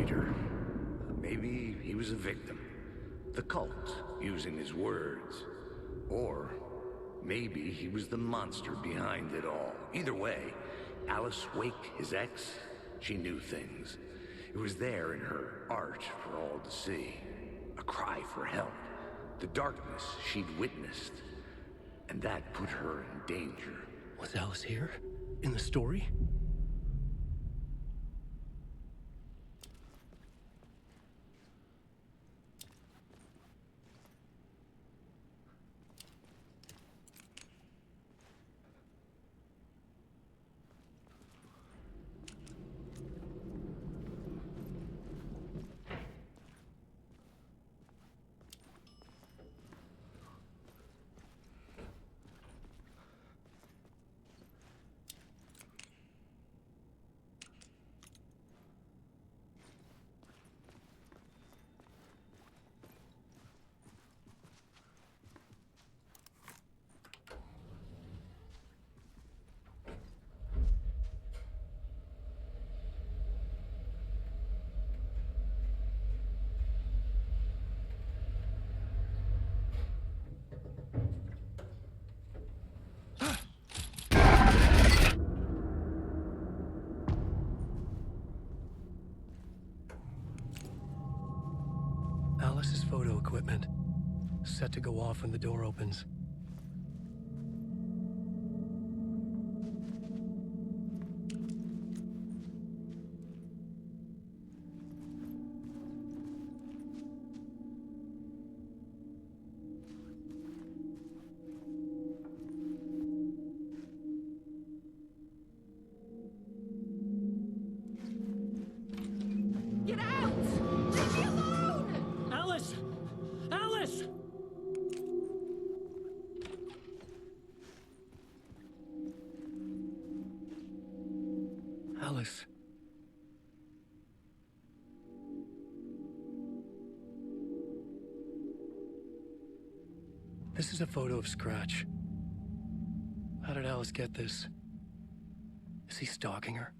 traitor. Maybe he was a victim. The cult, using his words. Or maybe he was the monster behind it all. Either way, Alice Wake, his ex, she knew things. It was there in her art for all to see. A cry for help. The darkness she'd witnessed. And that put her in danger. Was Alice here? In the story? Alice's photo equipment, set to go off when the door opens. Get out! Leave me alone! Alice! Alice! Alice. This is a photo of Scratch. How did Alice get this? Is he stalking her?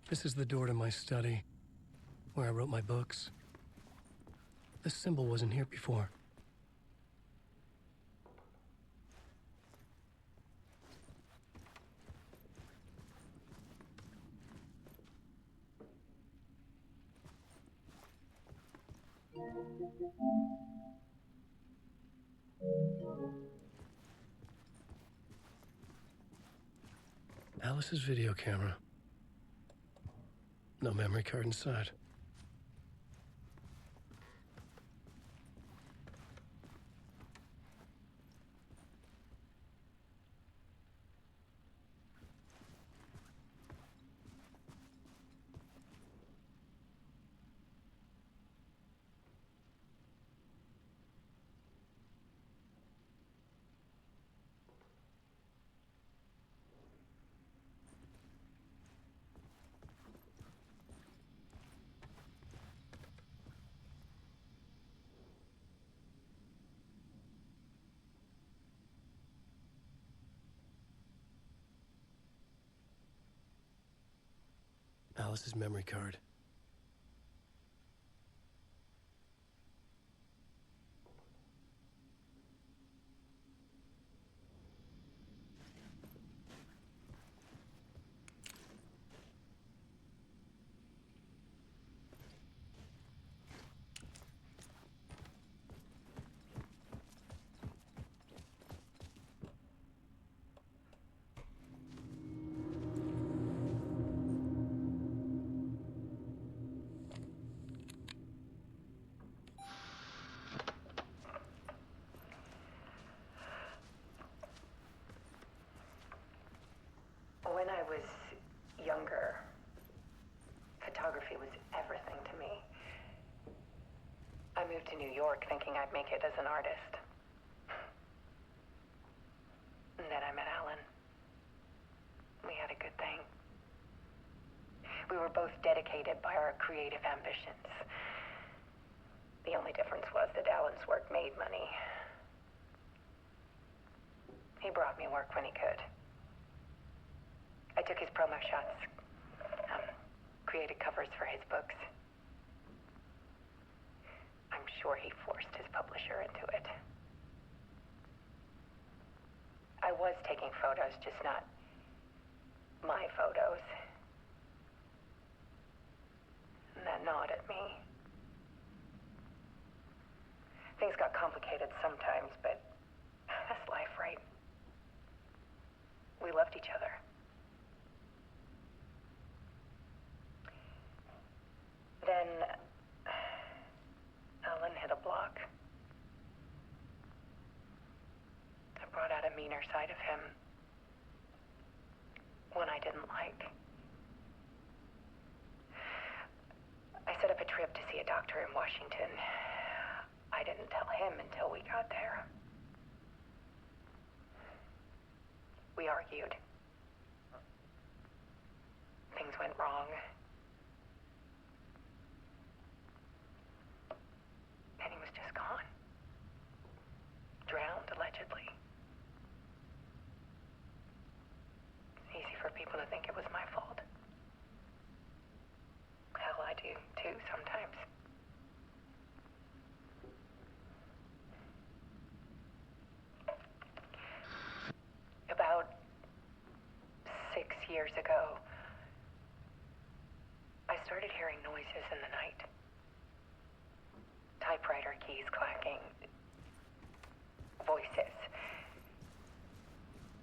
This is the door to my study, where I wrote my books. This symbol wasn't here before. Alice's video camera. No memory card inside. Alice's memory card. When I was younger, photography was everything to me. I moved to New York thinking I'd make it as an artist. And then I met Alan. We had a good thing. We were both dedicated by our creative ambitions. The only difference was that Alan's work made money. He brought me work when he could. I took his promo shots, created covers for his books. I'm sure he forced his publisher into it. I was taking photos, just not my photos. And that gnawed at me. Things got complicated sometimes, but that's life, right? We loved each other. Then Alan hit a block. I brought out a meaner side of him. One I didn't like. I set up a trip to see a doctor in Washington. I didn't tell him until we got there. We argued. Things went wrong. And he was just gone. Drowned, allegedly. It's easy for people to think it was my fault. Hell, I do too sometimes. About 6 years ago, I started hearing noises in the night. Typewriter keys clacking. Voices.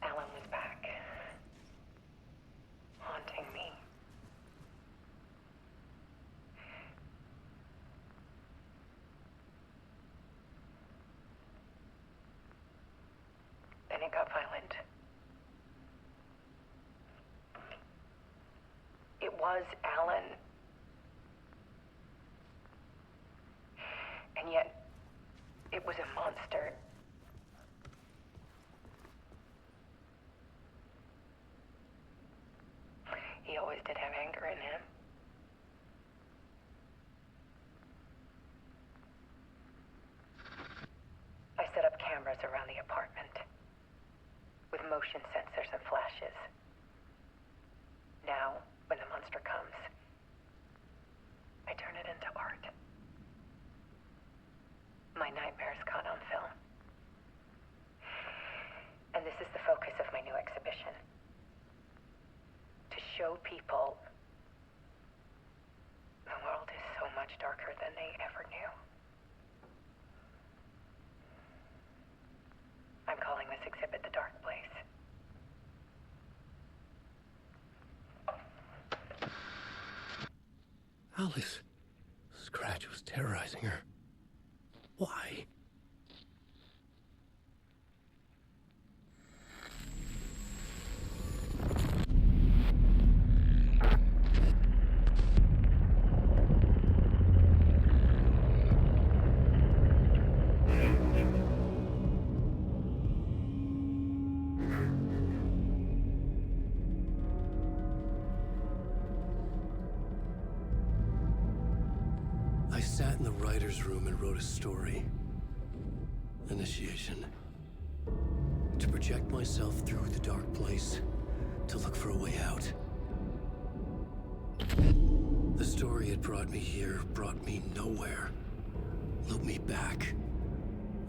Alan was back. Haunting me. Then it got violent. It was Alan. And yet, it was a monster. He always did have anger in him. I set up cameras around the apartment with motion sensors and flashes. Now, when the monster comes, I turn it into art. My nightmares caught on film. And this is the focus of my new exhibition. To show people the world is so much darker than they ever knew. I'm calling this exhibit The Dark Place. Alice. Scratch was terrorizing her. Why? I sat in the writer's room and wrote a story. Initiation. To project myself through the dark place, to look for a way out. The story had brought me here, brought me nowhere. Looped me back.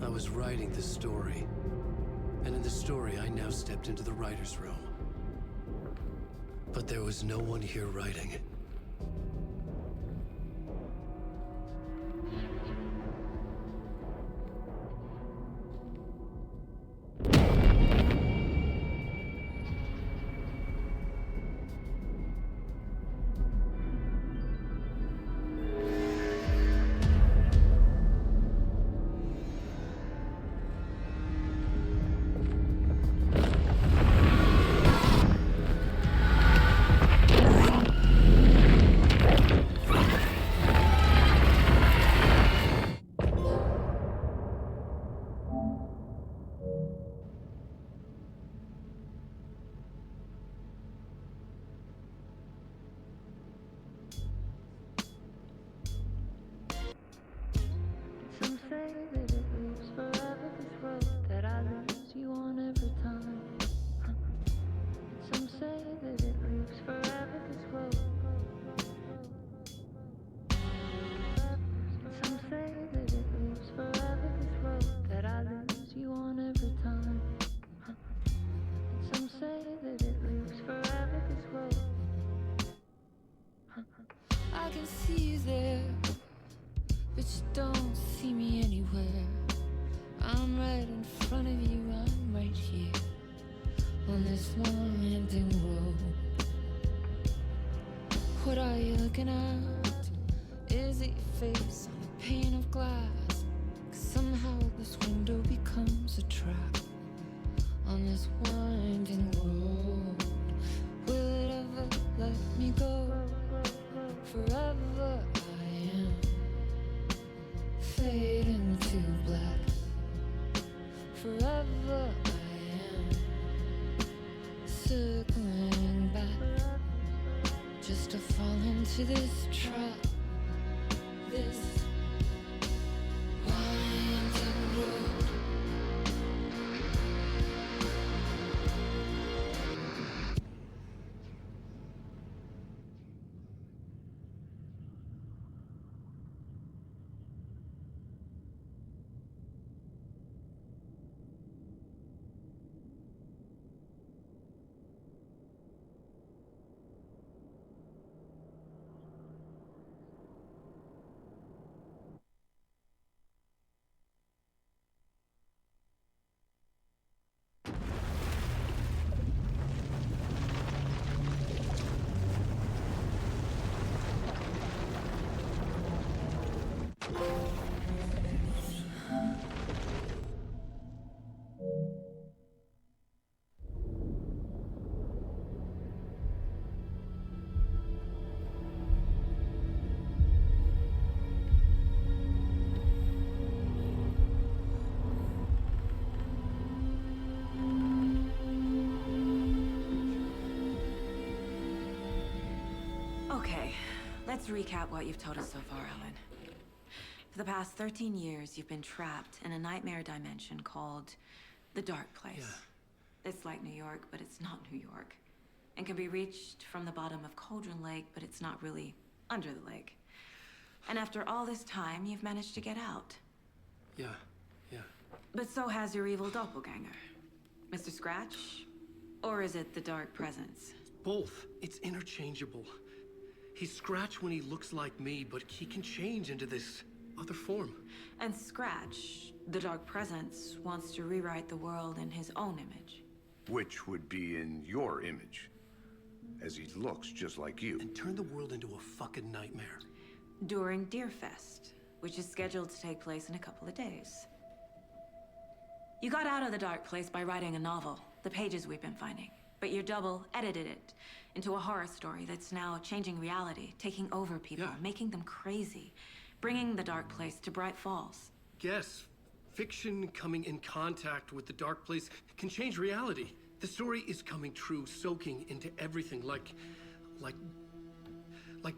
I was writing the story. And in the story, I now stepped into the writer's room. But there was no one here writing. What are you looking at? Is it your face on a pane of glass? 'Cause somehow this window becomes a trap on this winding road. Will it ever let me go? Forever I am fading to black. Forever I am circling back, just to fall into this trap, this winding road. Okay, let's recap what you've told us so far, Alan. For the past 13 years, you've been trapped in a nightmare dimension called the Dark Place. Yeah. It's like New York, but it's not New York. And can be reached from the bottom of Cauldron Lake, but it's not really under the lake. And after all this time, you've managed to get out. Yeah. But so has your evil doppelganger. Mr. Scratch? Or is it the Dark Presence? Both. It's interchangeable. He's Scratch when he looks like me, but he can change into this other form. And Scratch, the Dark Presence, wants to rewrite the world in his own image. Which would be in your image, as he looks just like you. And turn the world into a fucking nightmare. During Deerfest, which is scheduled to take place in a couple of days. You got out of the Dark Place by writing a novel, the pages we've been finding. But your double edited it into a horror story that's now changing reality, taking over people, making them crazy, bringing the Dark Place to Bright Falls. Yes, fiction coming in contact with the Dark Place can change reality. The story is coming true, soaking into everything, like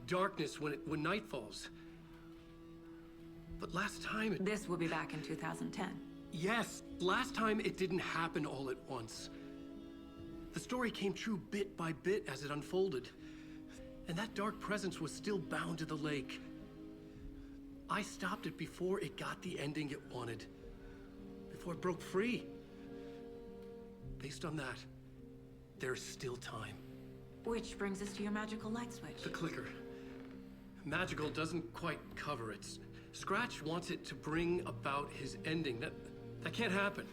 darkness when night falls. But last time This will be back in 2010. Yes, last time it didn't happen all at once. The story came true bit by bit as it unfolded. And that dark presence was still bound to the lake. I stopped it before it got the ending it wanted. Before it broke free. Based on that, there's still time. Which brings us to your magical light switch. The clicker. Magical doesn't quite cover it. Scratch wants it to bring about his ending. That can't happen.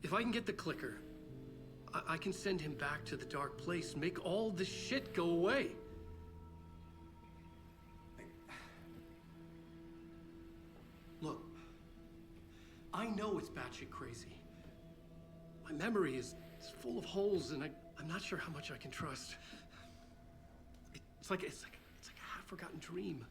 If I can get the clicker, I can send him back to the Dark Place, make all this shit go away. Look, I know it's batshit crazy. My memory is full of holes, and I'm not sure how much I can trust. It's like a half-forgotten dream.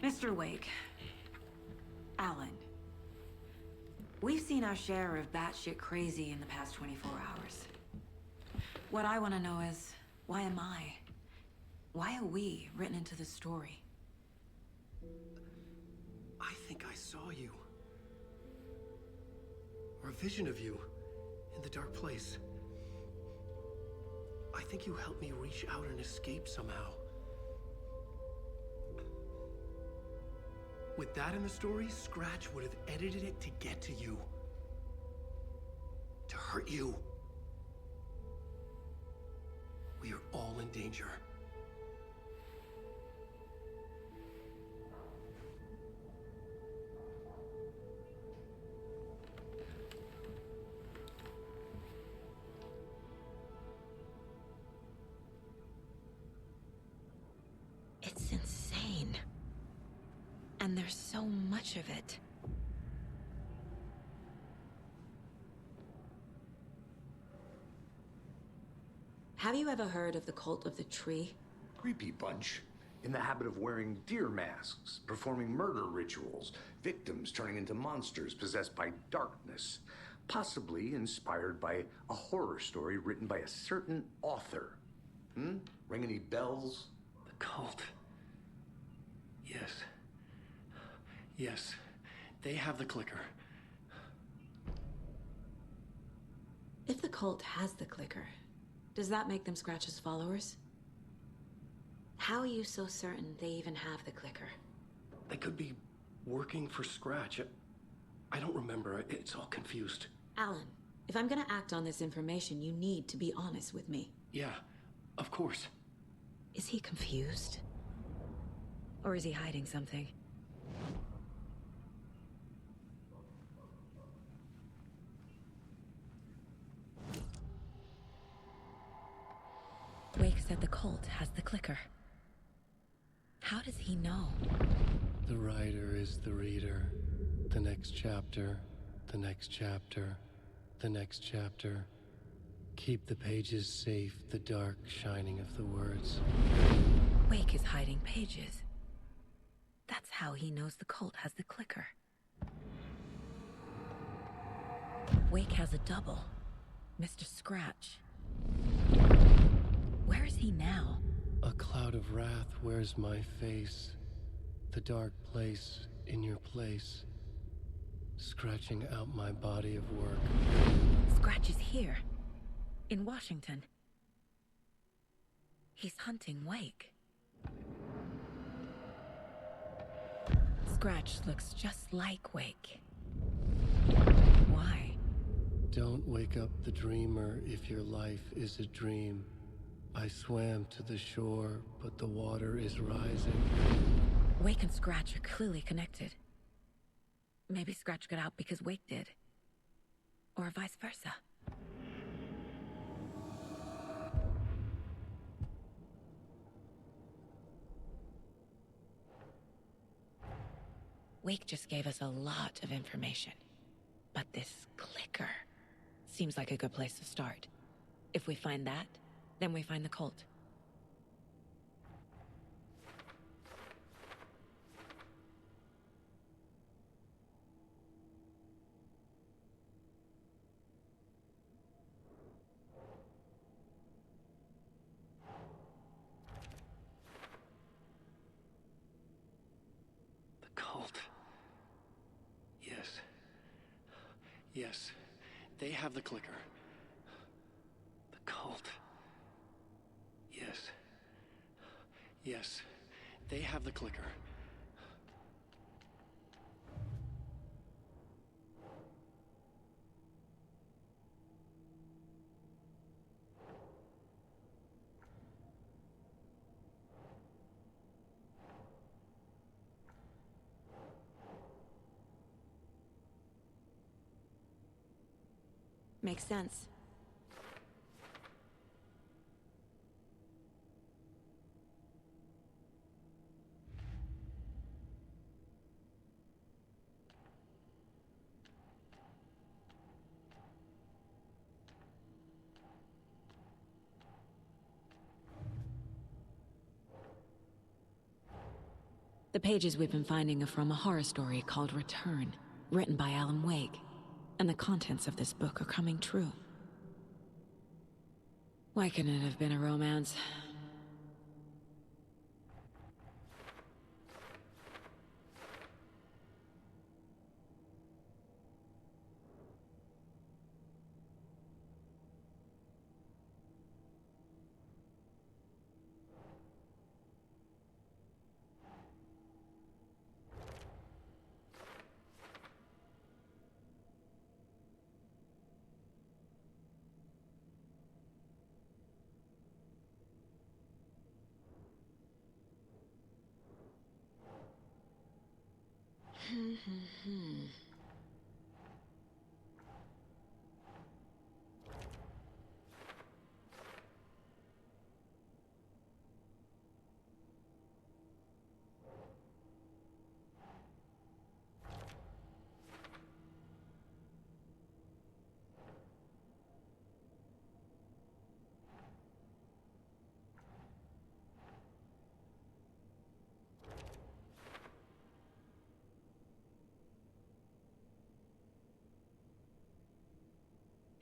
Mr. Wake, Alan, we've seen our share of batshit crazy in the past 24 hours. What I want to know is, why am I? Why are we written into the story? I think I saw you. Or a vision of you in the Dark Place. I think you helped me reach out and escape somehow. With that in the story, Scratch would have edited it to get to you. To hurt you. We are all in danger. And there's so much of it. Have you ever heard of the Cult of the Tree? Creepy bunch. In the habit of wearing deer masks, performing murder rituals, victims turning into monsters possessed by darkness, possibly inspired by a horror story written by a certain author. Ring any bells? The cult. Yes. Yes. They have the clicker. If the cult has the clicker, does that make them Scratch's followers? How are you so certain they even have the clicker? They could be working for Scratch. I don't remember. It's all confused. Alan, if I'm gonna act on this information, you need to be honest with me. Yeah, of course. Is he confused? Or is he hiding something? Wake said the cult has the clicker. How does he know? The writer is the reader. The next chapter, the next chapter, the next chapter. Keep the pages safe, the dark shining of the words. Wake is hiding pages. That's how he knows the cult has the clicker. Wake has a double. Mr. Scratch. Where is he now? A cloud of wrath wears my face. The dark place in your place. Scratching out my body of work. Scratch is here. In Washington. He's hunting Wake. Scratch looks just like Wake. Why? Don't wake up the dreamer if your life is a dream. I swam to the shore, but the water is rising. Wake and Scratch are clearly connected. Maybe Scratch got out because Wake did. Or vice versa. Wake just gave us a lot of information. But this clicker seems like a good place to start. If we find that, then we find the cult. The cult. Yes. Yes. They have the clicker. The cult. Yes. Yes. They have the clicker. Makes sense. The pages we've been finding are from a horror story called Return, written by Alan Wake. And the contents of this book are coming true. Why couldn't it have been a romance?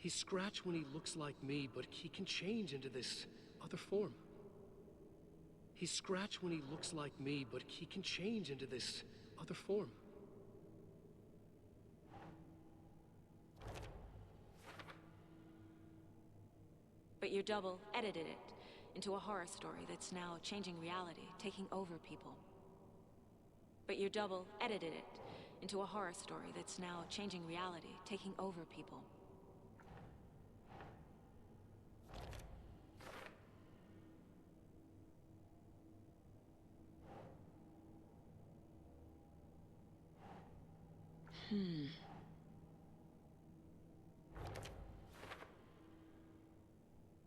He's Scratch when he looks like me, but he can change into this other form. He's Scratch when he looks like me, but he can change into this other form. But your double edited it into a horror story that's now changing reality, taking over people. But your double edited it into a horror story that's now changing reality, taking over people.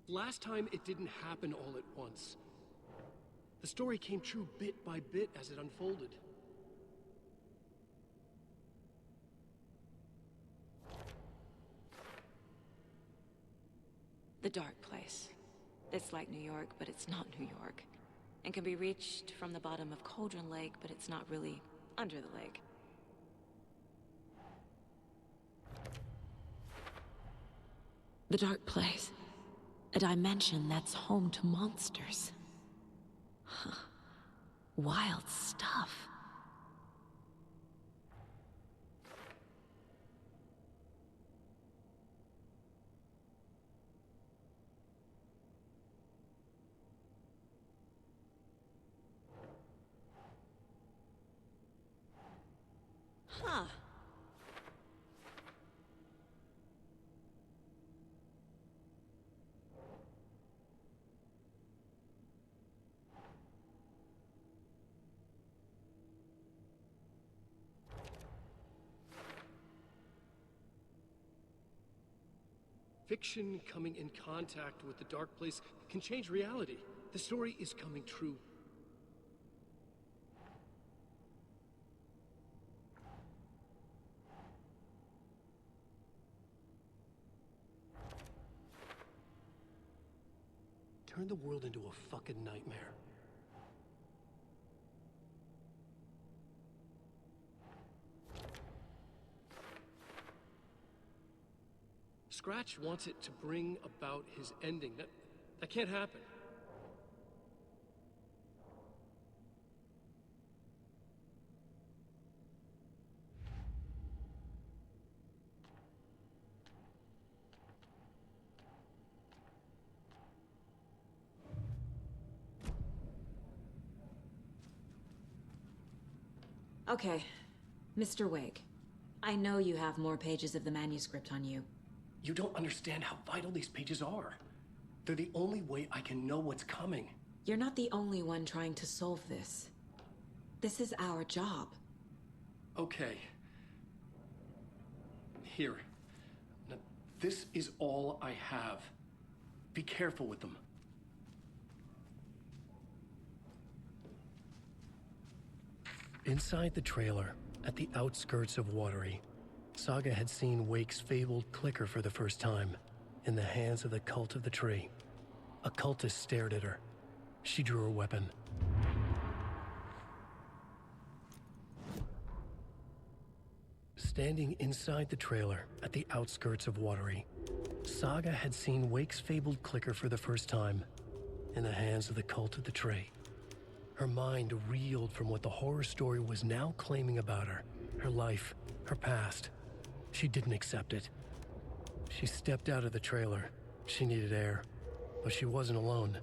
Last time, it didn't happen all at once. The story came true bit by bit as it unfolded. The dark place. It's like New York, but it's not New York. And can be reached from the bottom of Cauldron Lake, but it's not really under the lake. The dark place. A dimension that's home to monsters. Huh. Wild stuff. Huh. Fiction coming in contact with the dark place can change reality. The story is coming true. Turn the world into a fucking nightmare. Scratch wants it to bring about his ending. That can't happen. Okay, Mr. Wake. I know you have more pages of the manuscript on you. You don't understand how vital these pages are. They're the only way I can know what's coming. You're not the only one trying to solve this. This is our job. Okay. Here. Now, this is all I have. Be careful with them. Inside the trailer, at the outskirts of Watery, Saga had seen Wake's fabled clicker for the first time, in the hands of the Cult of the Tree. A cultist stared at her. She drew her weapon. Standing inside the trailer, at the outskirts of Watery, Saga had seen Wake's fabled clicker for the first time, in the hands of the Cult of the Tree. Her mind reeled from what the horror story was now claiming about her, her life, her past. She didn't accept it. She stepped out of the trailer. She needed air, but she wasn't alone.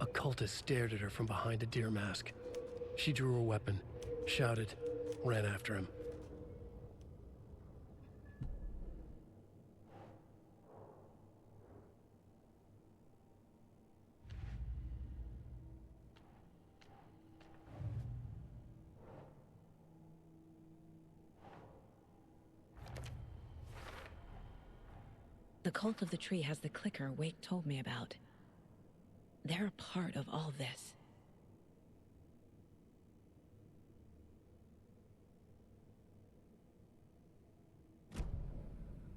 A cultist stared at her from behind a deer mask. She drew her weapon, shouted, ran after him. The Cult of the Tree has the clicker Wake told me about. They're a part of all this.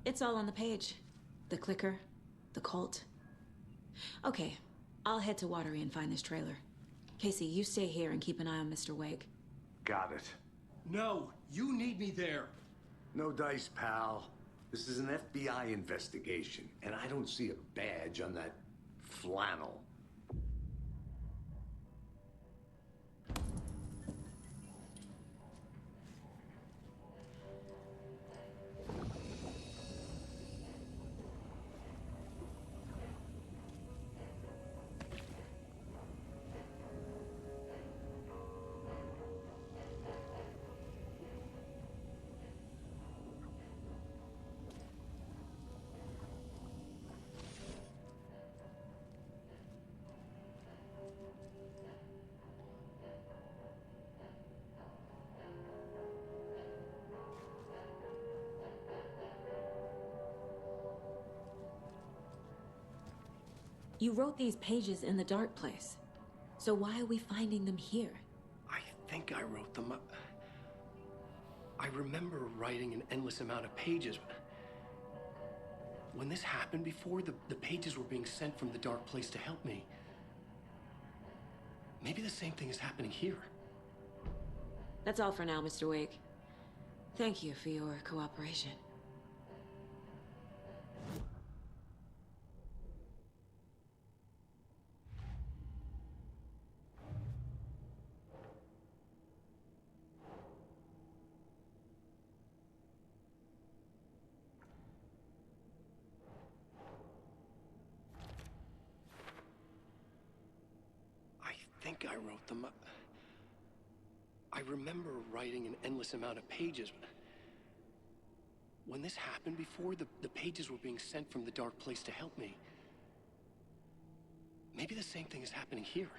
It's all on the page. The clicker, the cult. Okay, I'll head to Watery and find this trailer. Casey, you stay here and keep an eye on Mr. Wake. Got it. No, you need me there. No dice, pal. This is an FBI investigation, and I don't see a badge on that flannel. You wrote these pages in the dark place. So why are we finding them here? I think I wrote them. I remember writing an endless amount of pages. When this happened before, the pages were being sent from the dark place to help me. Maybe the same thing is happening here. That's all for now, Mr. Wake. Thank you for your cooperation. I think I wrote them. I remember writing an endless amount of pages. When this happened before, the pages were being sent from the dark place to help me. Maybe the same thing is happening here.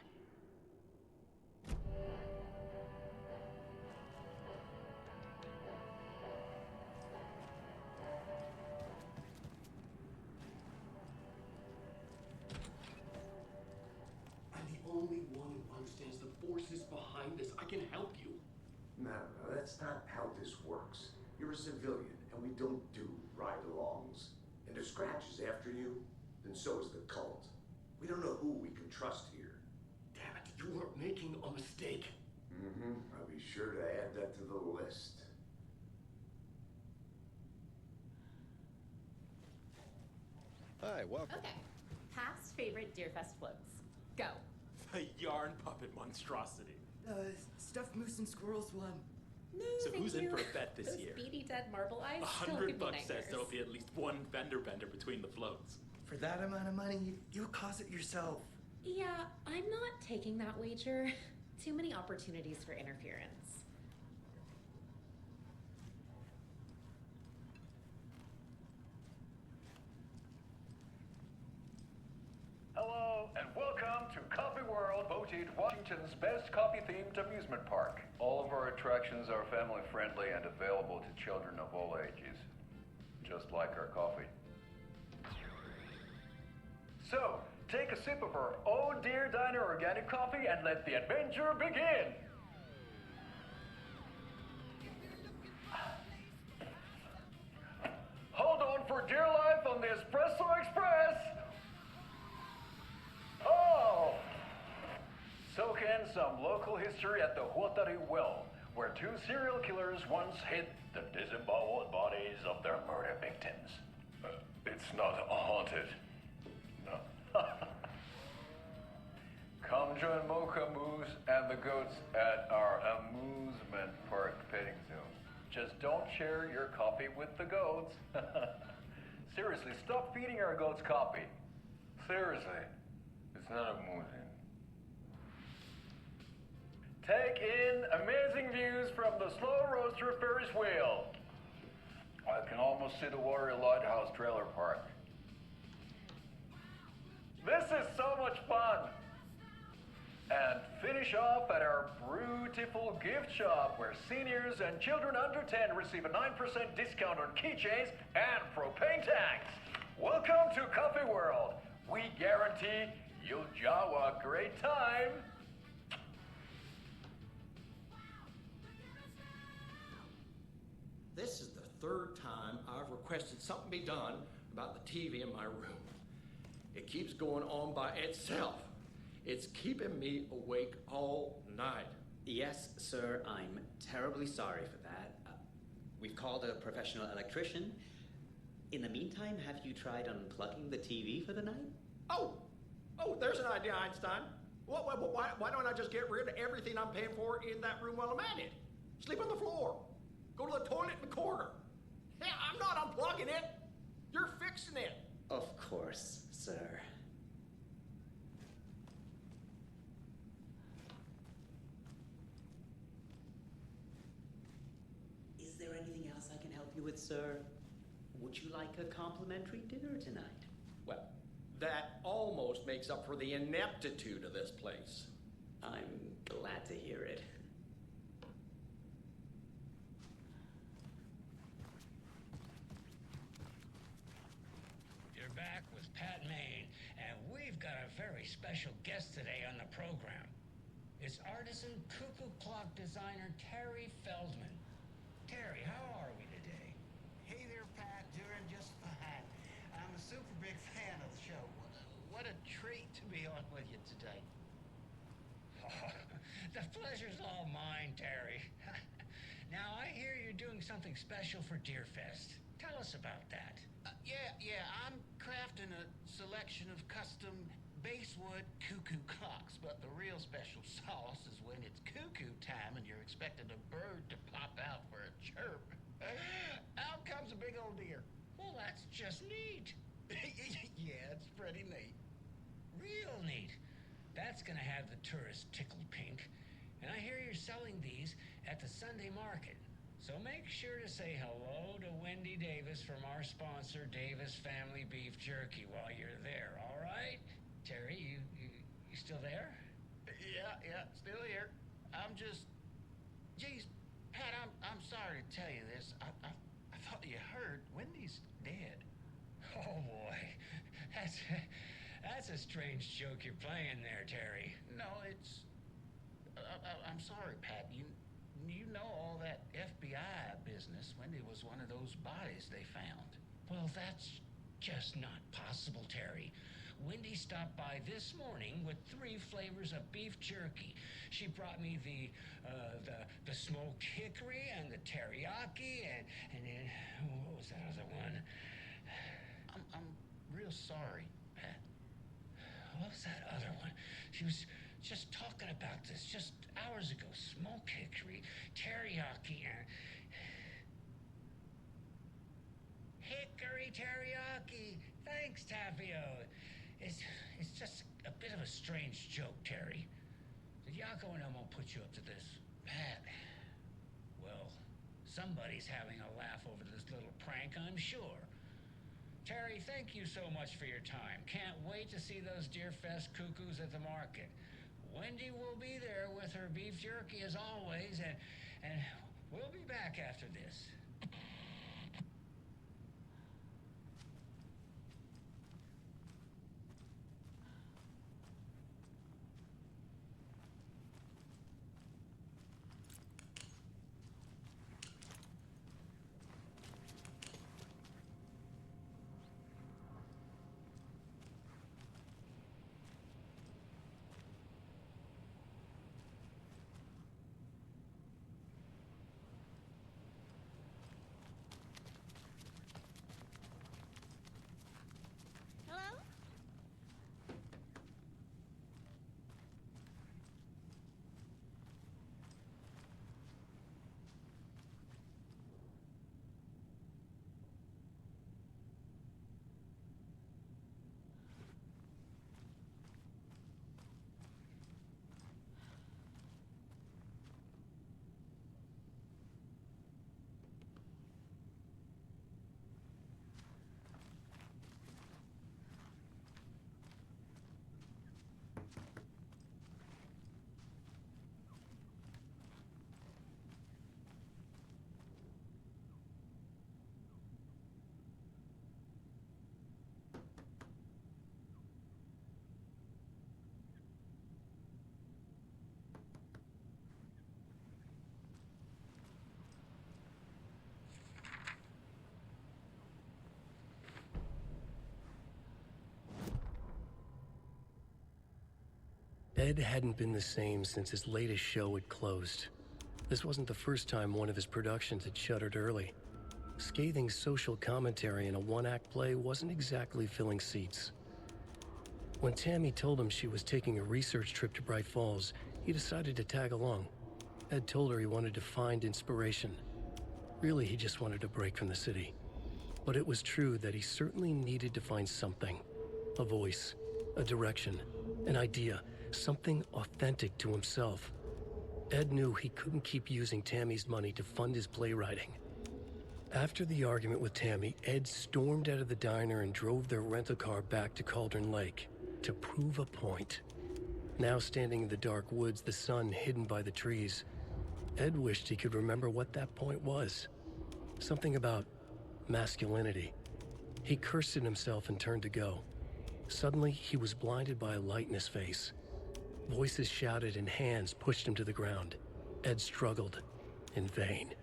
Only one who understands the forces behind this. I can help you. No, that's not how this works. You're a civilian, and we don't do ride-alongs. And if Scratch is after you, then so is the cult. We don't know who we can trust here. Damn it, you are making a mistake. I'll be sure to add that to the list. Hi, welcome. Okay. Past favorite Deerfest floats. Go. The yarn puppet monstrosity. Stuffed moose and squirrels one. No, So thank who's you. in for a bet this Those year? beady dead marble eyes. still $100 give me says nightmares. there'll be at least one fender bender between the floats. For that amount of money, you'll cause it yourself. Yeah, I'm not taking that wager. Too many opportunities for interference. Hello, and welcome to Coffee World, voted Washington's best coffee-themed amusement park. All of our attractions are family-friendly and available to children of all ages, just like our coffee. So, take a sip of our Oh Dear Diner organic coffee and let the adventure begin! Hold on for dear life on the Espresso Express! Oh! Soak in some local history at the Huatari Well, where two serial killers once hid the disemboweled bodies of their murder victims. It's not haunted. No. Come join Mocha Moose and the goats at our amusement park petting zoo. Just don't share your coffee with the goats. Seriously, stop feeding our goats coffee. Seriously. It's not amusing. Take in amazing views from the Slow Roaster Ferris wheel. I can almost see the Warrior Lighthouse trailer park. This is so much fun! And finish off at our beautiful gift shop where seniors and children under 10 receive a 9% discount on keychains and propane tanks. Welcome to Coffee World. We guarantee you'll jaw a great time. This is the third time I've requested something be done about the TV in my room. It keeps going on by itself. It's keeping me awake all night. Yes, sir, I'm terribly sorry for that. We've called a professional electrician. In the meantime, have you tried unplugging the TV for the night? Oh, there's an idea, Einstein. Why don't I just get rid of everything I'm paying for in that room while I'm at it? Sleep on the floor. Go to the toilet in the corner. Yeah, I'm not unplugging it. You're fixing it. Of course, sir. Is there anything else I can help you with, sir? Would you like a complimentary dinner tonight? Well, that almost makes up for the ineptitude of this place. I'm glad to hear it. You're back with Pat Maine, and we've got a very special guest today on the program. It's artisan cuckoo clock designer Terry Feldman. Terry, how are we today? Hey there, Pat. Doing just fine. I'm a super big fan of the show. What a treat to be on with you today. Oh, the pleasure's all mine, Terry. Now, I hear you're doing something special for Deerfest. Tell us about that. Yeah, I'm crafting a selection of custom basswood cuckoo clocks, but the real special sauce is when it's cuckoo time and you're expecting a bird to pop out for a chirp. Out comes a big old deer. Well, that's just neat. Yeah, it's pretty neat. Real neat. That's gonna have the tourists tickled pink. And I hear you're selling these at the Sunday market. So make sure to say hello to Wendy Davis from our sponsor, Davis Family Beef Jerky, while you're there, all right? Terry, you still there? Yeah, still here. I'm just... Geez, Pat, I'm sorry to tell you this. I thought you heard Wendy's dead. Oh, boy. That's a strange joke you're playing there, Terry. No, it's... I'm sorry, Pat. You know all that FBI business. Wendy was one of those bodies they found. Well, that's just not possible, Terry. Wendy stopped by this morning with 3 flavors of beef jerky. She brought me the smoked hickory and the teriyaki and then what was that other one? I'm real sorry, Pat. What was that other one? She was just talking about this just hours ago. Smoked hickory, teriyaki, and... Hickory teriyaki! Thanks, Tapio. It's just a bit of a strange joke, Terry. Did Yako and Elmo put you up to this? Pat. Well, somebody's having a laugh over this little prank, I'm sure. Terry, thank you so much for your time. Can't wait to see those Deerfest cuckoos at the market. Wendy will be there with her beef jerky as always, and we'll be back after this. Hello? Ed hadn't been the same since his latest show had closed. This wasn't the first time one of his productions had shuttered early. Scathing social commentary in a one-act play wasn't exactly filling seats. When Tammy told him she was taking a research trip to Bright Falls, he decided to tag along. Ed told her he wanted to find inspiration. Really, he just wanted a break from the city. But it was true that he certainly needed to find something. A voice, a direction, an idea, something authentic to himself. Ed knew he couldn't keep using Tammy's money to fund his playwriting. After the argument with Tammy, Ed stormed out of the diner and drove their rental car back to Cauldron Lake to prove a point. Now standing in the dark woods, the sun hidden by the trees, Ed wished he could remember what that point was. Something about masculinity. He cursed at himself and turned to go. Suddenly, he was blinded by a light in his face. Voices shouted and hands pushed him to the ground. Ed struggled, in vain.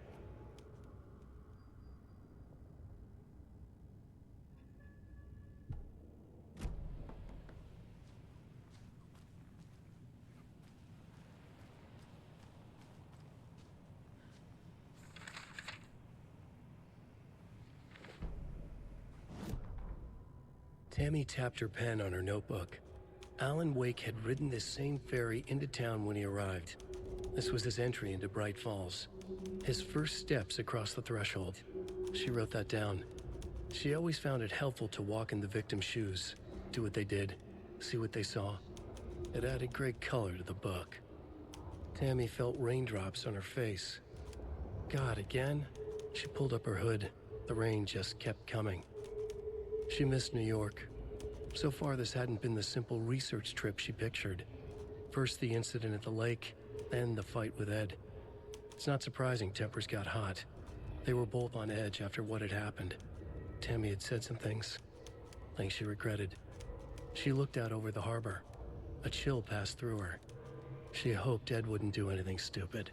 Tammy tapped her pen on her notebook. Alan Wake had ridden this same ferry into town when he arrived. This was his entry into Bright Falls. His first steps across the threshold. She wrote that down. She always found it helpful to walk in the victim's shoes, do what they did, see what they saw. It added great color to the book. Tammy felt raindrops on her face. God, again? She pulled up her hood. The rain just kept coming. She missed New York. So far, this hadn't been the simple research trip she pictured. First the incident at the lake, then the fight with Ed. It's not surprising tempers got hot. They were both on edge after what had happened. Tammy had said some things she regretted. She looked out over the harbor. A chill passed through her. She hoped Ed wouldn't do anything stupid.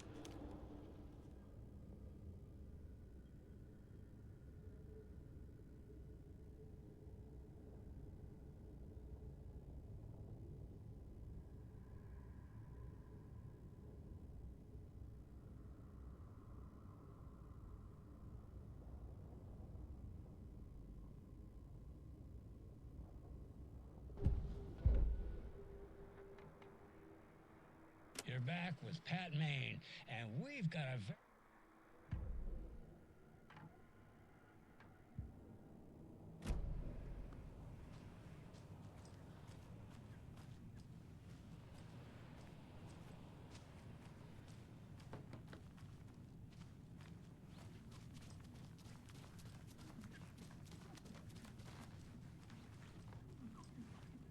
You're back with Pat Maine, and we've got a...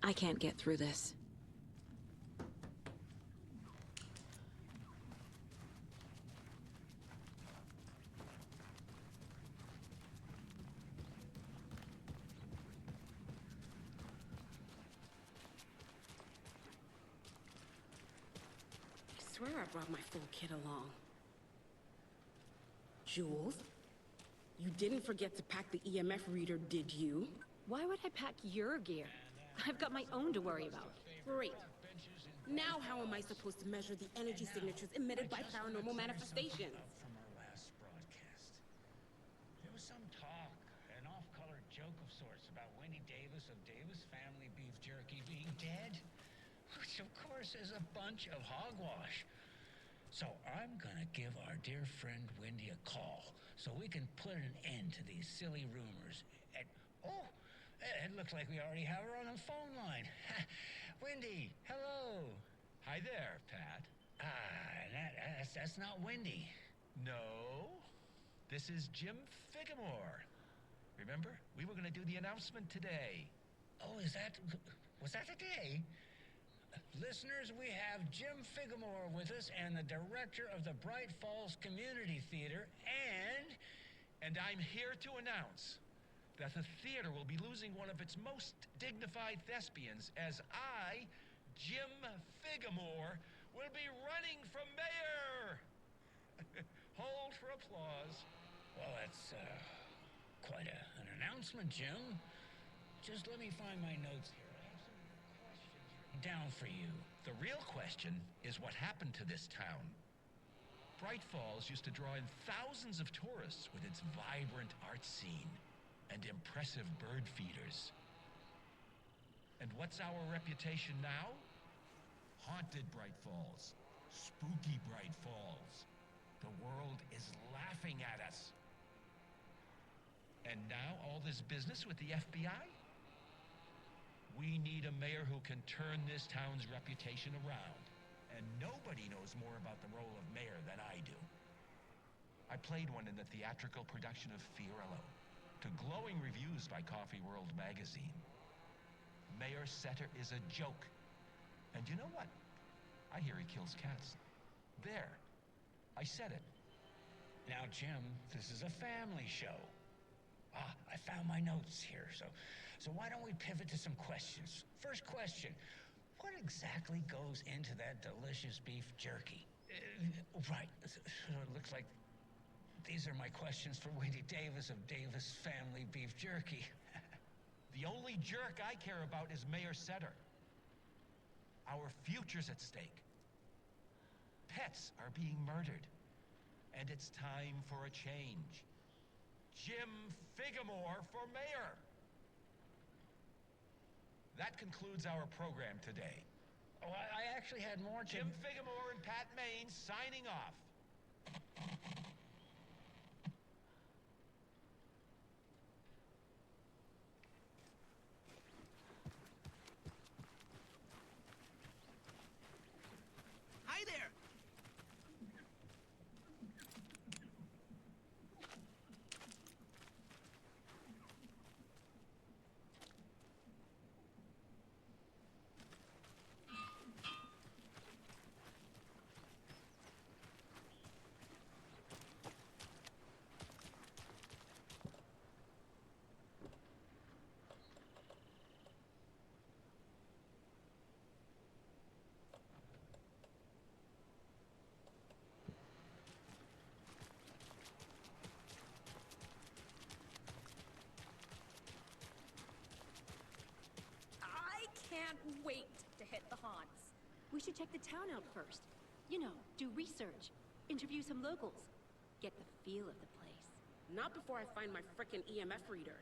I can't get through this. I swear I brought my full kit along. Jules, you didn't forget to pack the EMF reader, did you? Why would I pack your gear? I've got my own to worry about. Great. Now how am I supposed to measure the energy signatures emitted by paranormal manifestations? From our last broadcast, there was some talk, an off-color joke of sorts about Wendy Davis of Davis Family Beef Jerky being dead, which of course is a bunch of hogwash. So I'm gonna give our dear friend Wendy a call so we can put an end to these silly rumors. And, oh, it looks like we already have her on the phone line. Wendy, hello. Hi there, Pat. That's not Wendy. No, this is Jim Figamore. Remember, we were going to do the announcement today. Oh, was that today? Listeners, we have Jim Figamore with us and the director of the Bright Falls Community Theater And I'm here to announce that the theater will be losing one of its most dignified thespians as I, Jim Figamore, will be running for mayor. Hold for applause. Well, that's quite an announcement, Jim. Just let me find my notes here. I have some questions written down for you. The real question is what happened to this town. Bright Falls used to draw in thousands of tourists with its vibrant art scene and impressive bird feeders. And what's our reputation now? Haunted Bright Falls. Spooky Bright Falls. The world is laughing at us. And now all this business with the FBI? We need a mayor who can turn this town's reputation around. And nobody knows more about the role of mayor than I do. I played one in the theatrical production of Fiorello, to glowing reviews by Coffee World magazine. Mayor Setter is a joke. And you know what? I hear he kills cats. There. I said it. Now, Jim, this is a family show. I found my notes here, so why don't we pivot to some questions? First question, what exactly goes into that delicious beef jerky? Right, so it looks like these are my questions for Wendy Davis of Davis Family Beef Jerky. The only jerk I care about is Mayor Setter. Our future's at stake. Pets are being murdered. And it's time for a change. Jim Figamore for mayor. That concludes our program today. Oh, I actually had more, Jim Figamore and Pat Maine signing off. Hi there! Can't wait to hit the haunts. We should check the town out first. You know, do research, interview some locals, get the feel of the place. Not before I find my frickin' EMF reader.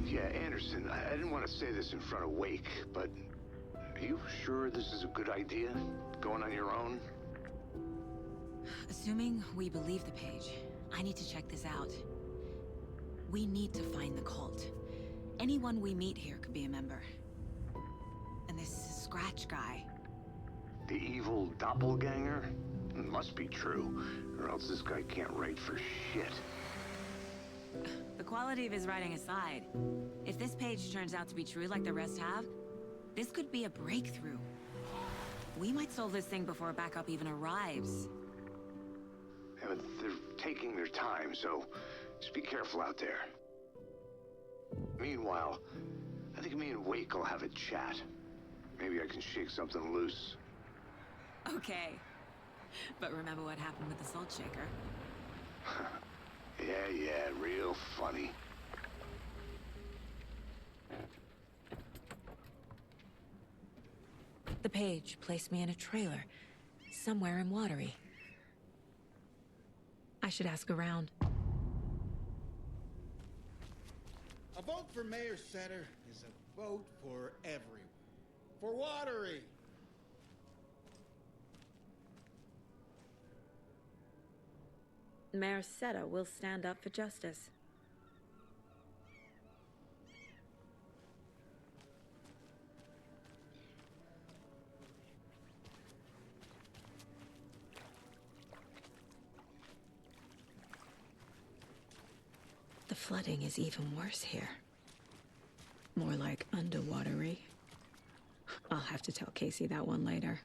Yeah, Anderson, I didn't want to say this in front of Wake, but are you sure this is a good idea? Going on your own? Assuming we believe the page, I need to check this out. We need to find the cult. Anyone we meet here could be a member. And this Scratch guy. The evil doppelganger? Must be true, or else this guy can't write for shit. The quality of his writing aside, if this page turns out to be true like the rest have, this could be a breakthrough. We might solve this thing before backup even arrives. Yeah, but they're taking their time, so just be careful out there. Meanwhile, I think me and Wake will have a chat. Maybe I can shake something loose. Okay. But remember what happened with the salt shaker? Yeah, real funny. The page placed me in a trailer, somewhere in Watery. I should ask around. A vote for Mayor Setter is a vote for everyone. For Watery! Mayor Seta will stand up for justice. The flooding is even worse here. More like underwatery. I'll have to tell Casey that one later.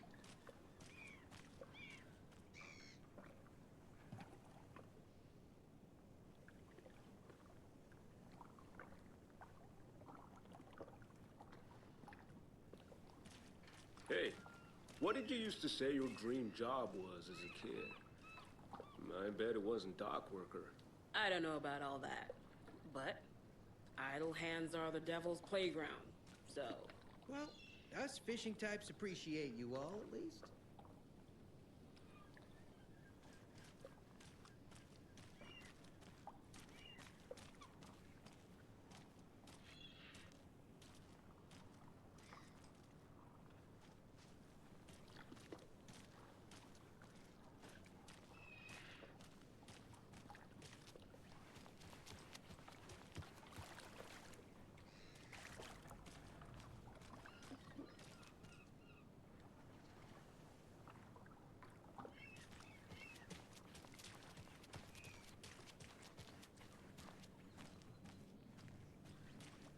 What did you used to say your dream job was as a kid? I bet it wasn't dock worker. I don't know about all that, but idle hands are the devil's playground, so... Well, us fishing types appreciate you all, at least.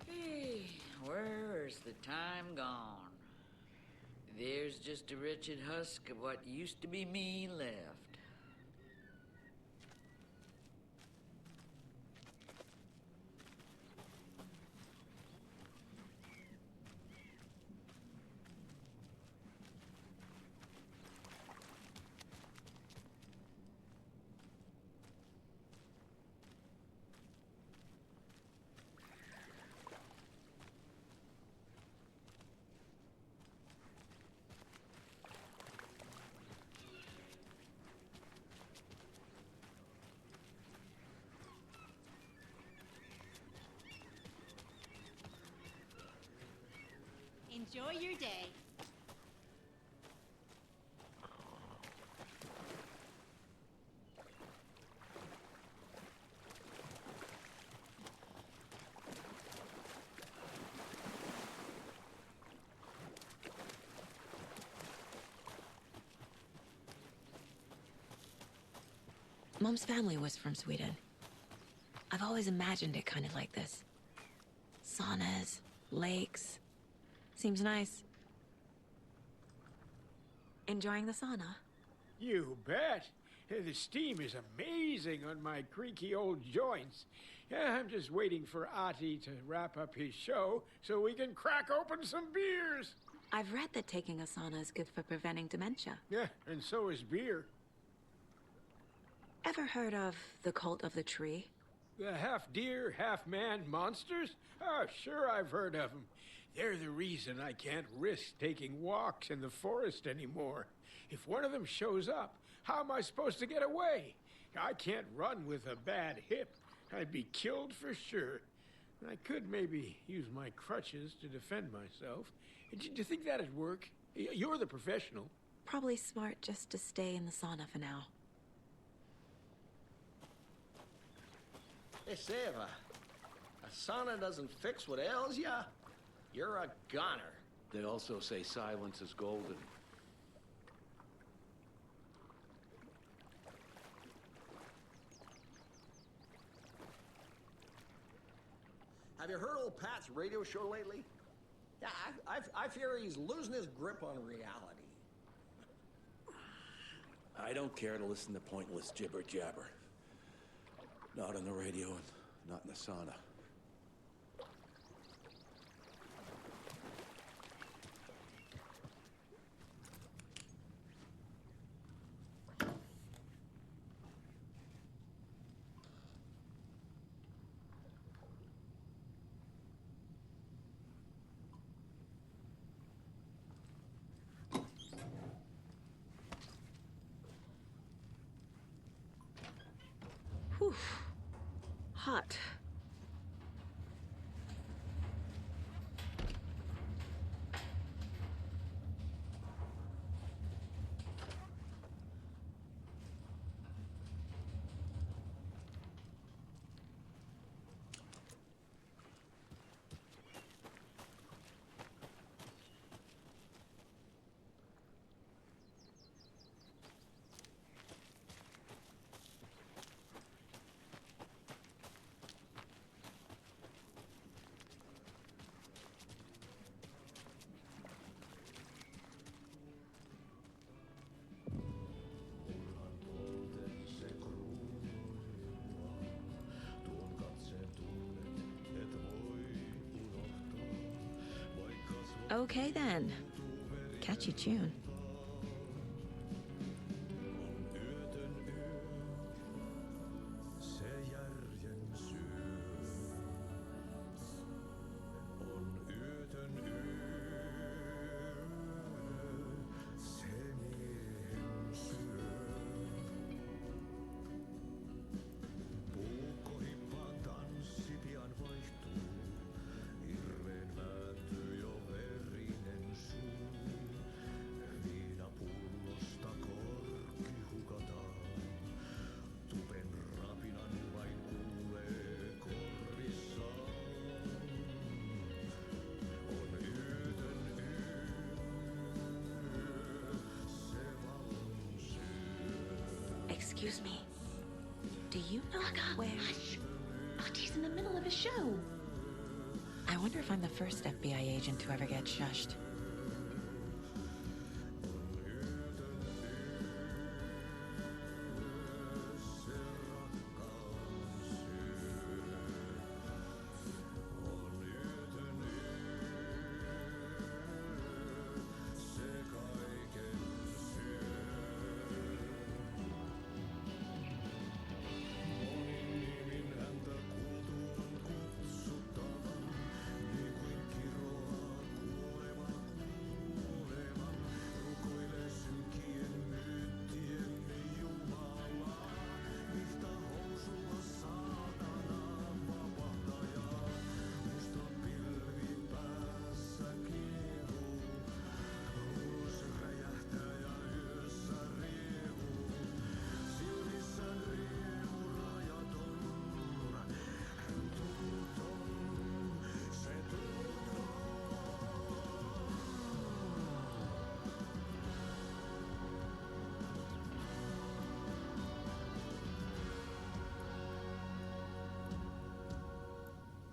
Hey, where's the time gone? There's just a wretched husk of what used to be me left. Enjoy your day. Mom's family was from Sweden. I've always imagined it kind of like this. Saunas, lakes. Seems nice. Enjoying the sauna? You bet. The steam is amazing on my creaky old joints. I'm just waiting for Ati to wrap up his show so we can crack open some beers. I've read that taking a sauna is good for preventing dementia. Yeah, and so is beer. Ever heard of the cult of the tree? The half-deer, half-man monsters? Oh, sure I've heard of them. They're the reason I can't risk taking walks in the forest anymore. If one of them shows up, how am I supposed to get away? I can't run with a bad hip. I'd be killed for sure. I could maybe use my crutches to defend myself. Do you think that'd work? You're the professional. Probably smart just to stay in the sauna for now. They say if a sauna doesn't fix what ails ya, you're a goner. They also say silence is golden. Have you heard old Pat's radio show lately? Yeah, I fear he's losing his grip on reality. I don't care to listen to pointless jibber-jabber. Not on the radio and not in the sauna. Whew. Hot. Okay then. Catchy tune. Excuse me. Do you know where... Hush! Artie's in the middle of a show. I wonder if I'm the first FBI agent to ever get shushed.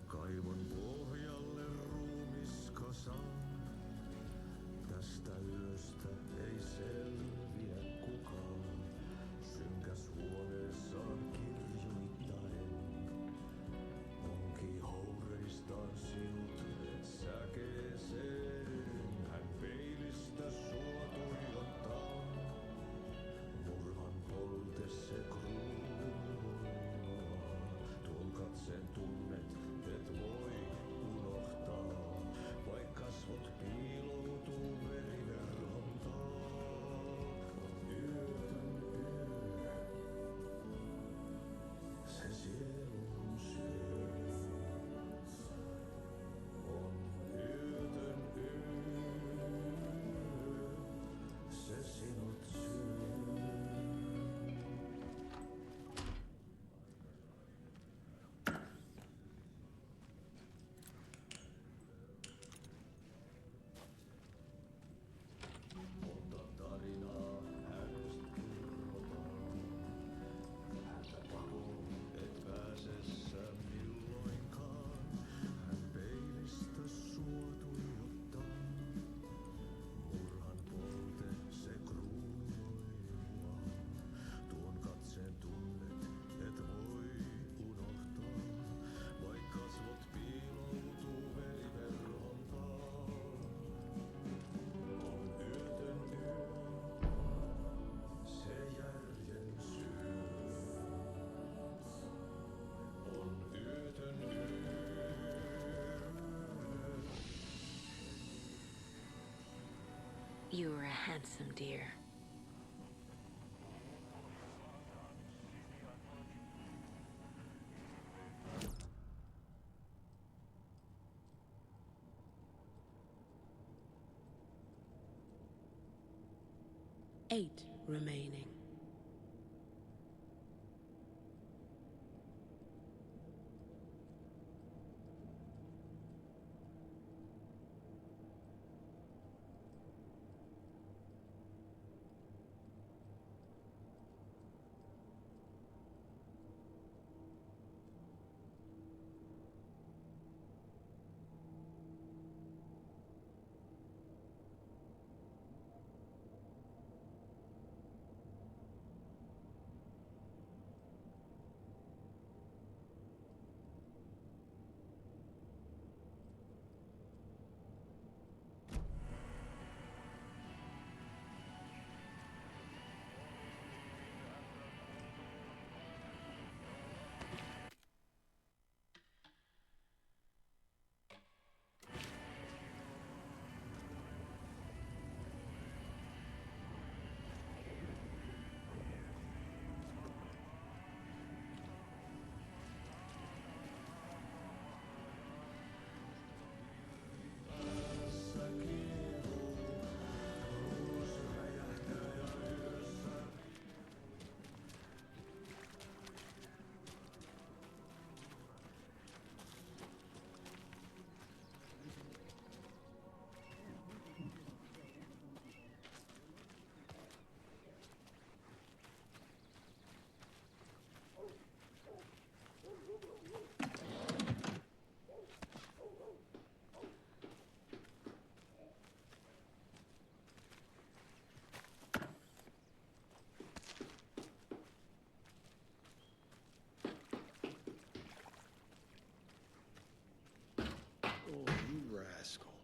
Kaivon pohjalle ruumiskasan. Tästä yöstä ei selviä kukaan. Synkäs huoneessaan kirjoittaen. Onki houreistaan sinut säkeeseen. Hän peilistä sua tuijottaa. Murhan polte se kruunaa. Tuon katseen tunnet, et voi unohtaa. Vaik kasvot piiloutuu veriverhon taakse. Yötön yö, se sielun syö. On yötön yö, se sinut syö. Monta tarinaa hänestä kerrotaan. Häntä pakoon et pääse sä milloinkaan. Hän peilistä sua tuijottaa. Murhan polte se kruunoi mua. Tuon katseen tunnet et voi unohtaa. Vaik kasvot piiloutuu veriverhon taakse. On yötön yö, se järjen syö. On yötön yö. You were a handsome dear. Eight remaining.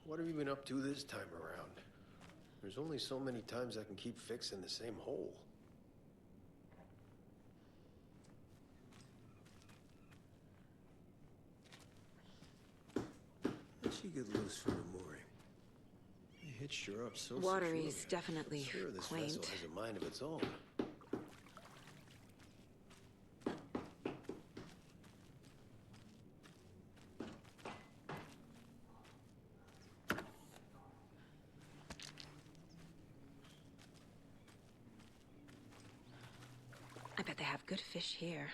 What have you been up to this time around? There's only so many times I can keep fixing the same hole. How'd she get loose from the mooring? They hitched her up so Watery's securely. definitely Sure, this quaint. vessel has a mind of its own. I bet they have good fish here.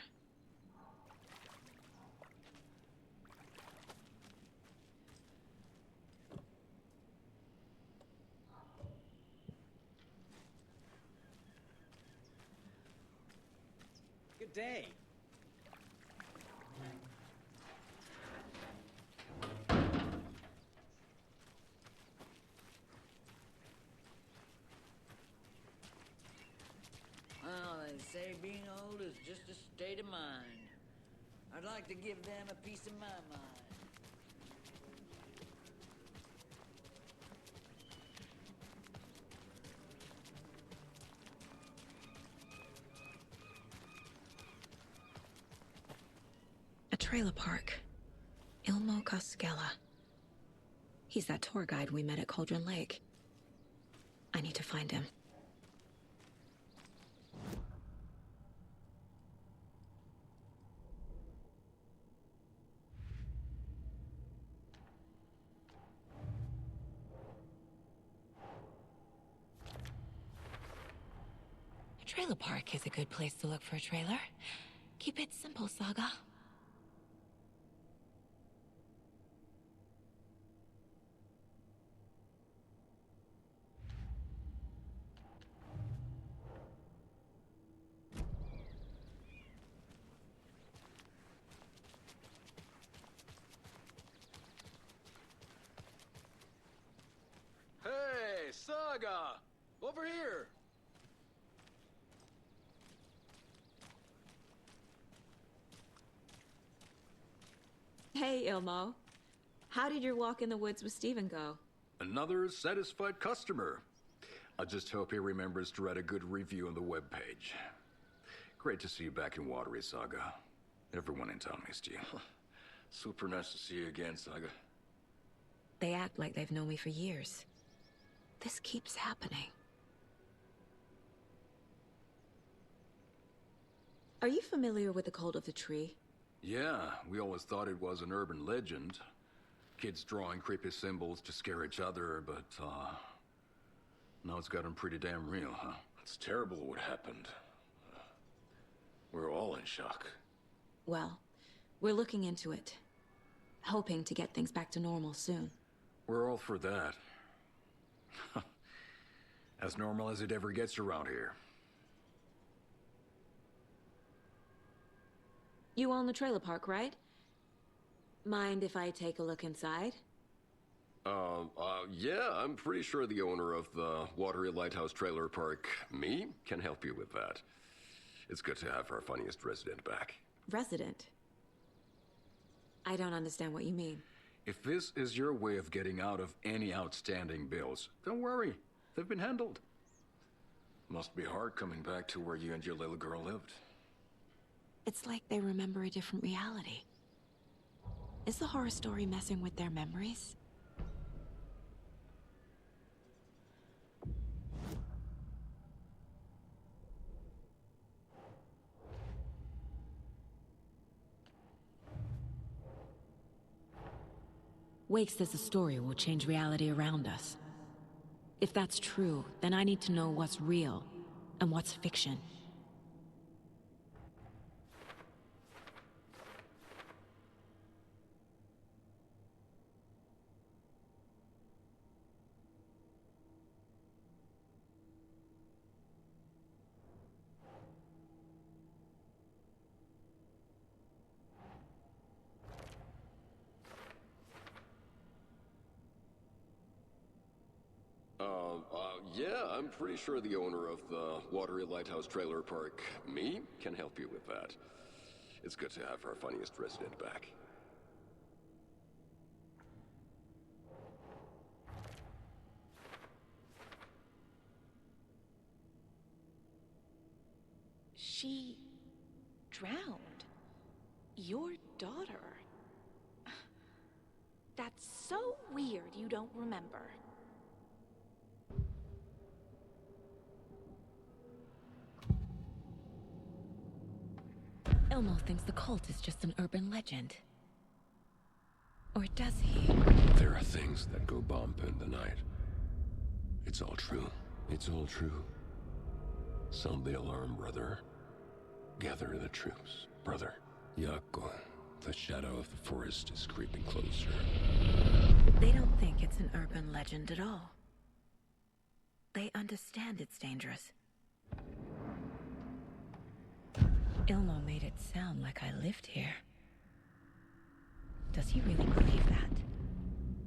Good day. Well, they say being old is just a state of mind. I'd like to give them a piece of my mind. A trailer park. Ilmo Koskela. He's that tour guide we met at Cauldron Lake. I need to find him. A trailer park is a good place to look for a trailer. Keep it simple, Saga. Hey, Saga! Over here! Hey, Ilmo. How did your walk in the woods with Steven go? Another satisfied customer. I just hope he remembers to write a good review on the webpage. Great to see you back in Watery, Saga. Everyone in town missed you. Super nice to see you again, Saga. They act like they've known me for years. This keeps happening. Are you familiar with the Cult of the Tree? Yeah, we always thought it was an urban legend. Kids drawing creepy symbols to scare each other, but, now it's gotten pretty damn real, huh? It's terrible what happened. We're all in shock. Well, we're looking into it. Hoping to get things back to normal soon. We're all for that. As normal as it ever gets around here. You own the trailer park, right? Mind if I take a look inside? Yeah, I'm pretty sure the owner of the Watery Lighthouse Trailer Park, me, can help you with that. It's good to have our funniest resident back. Resident? I don't understand what you mean. If this is your way of getting out of any outstanding bills, don't worry. They've been handled. Must be hard coming back to where you and your little girl lived. It's like they remember a different reality. Is the horror story messing with their memories? Wake says the story will change reality around us. If that's true, then I need to know what's real and what's fiction. Yeah, I'm pretty sure the owner of the Watery Lighthouse Trailer Park, me, can help you with that. It's good to have our funniest resident back. She drowned. Your daughter. That's so weird you don't remember. Elmo thinks the cult is just an urban legend. Or does he? There are things that go bump in the night. It's all true. It's all true. Sound the alarm, brother. Gather the troops, brother. Yako, the shadow of the forest is creeping closer. They don't think it's an urban legend at all. They understand it's dangerous. Ilmo made it sound like I lived here. Does he really believe that?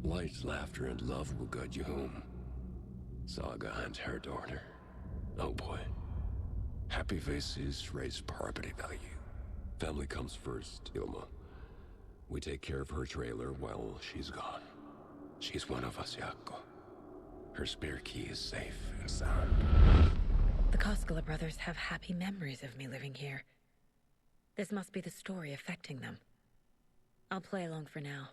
Light, laughter, and love will guide you home. Saga and her daughter. Oh boy. Happy faces raise property value. Family comes first, Ilma. We take care of her trailer while she's gone. She's one of us, Yako. Her spare key is safe and sound. The Koskela brothers have happy memories of me living here. This must be the story affecting them. I'll play along for now.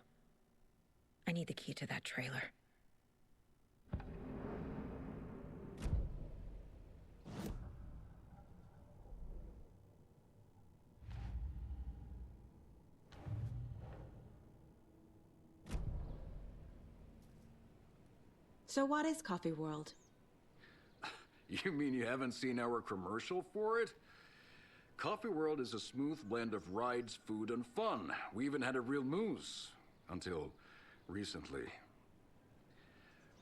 I need the key to that trailer. So what is Coffee World? You mean you haven't seen our commercial for it? Coffee World is a smooth blend of rides, food, and fun. We even had a real moose. Until recently.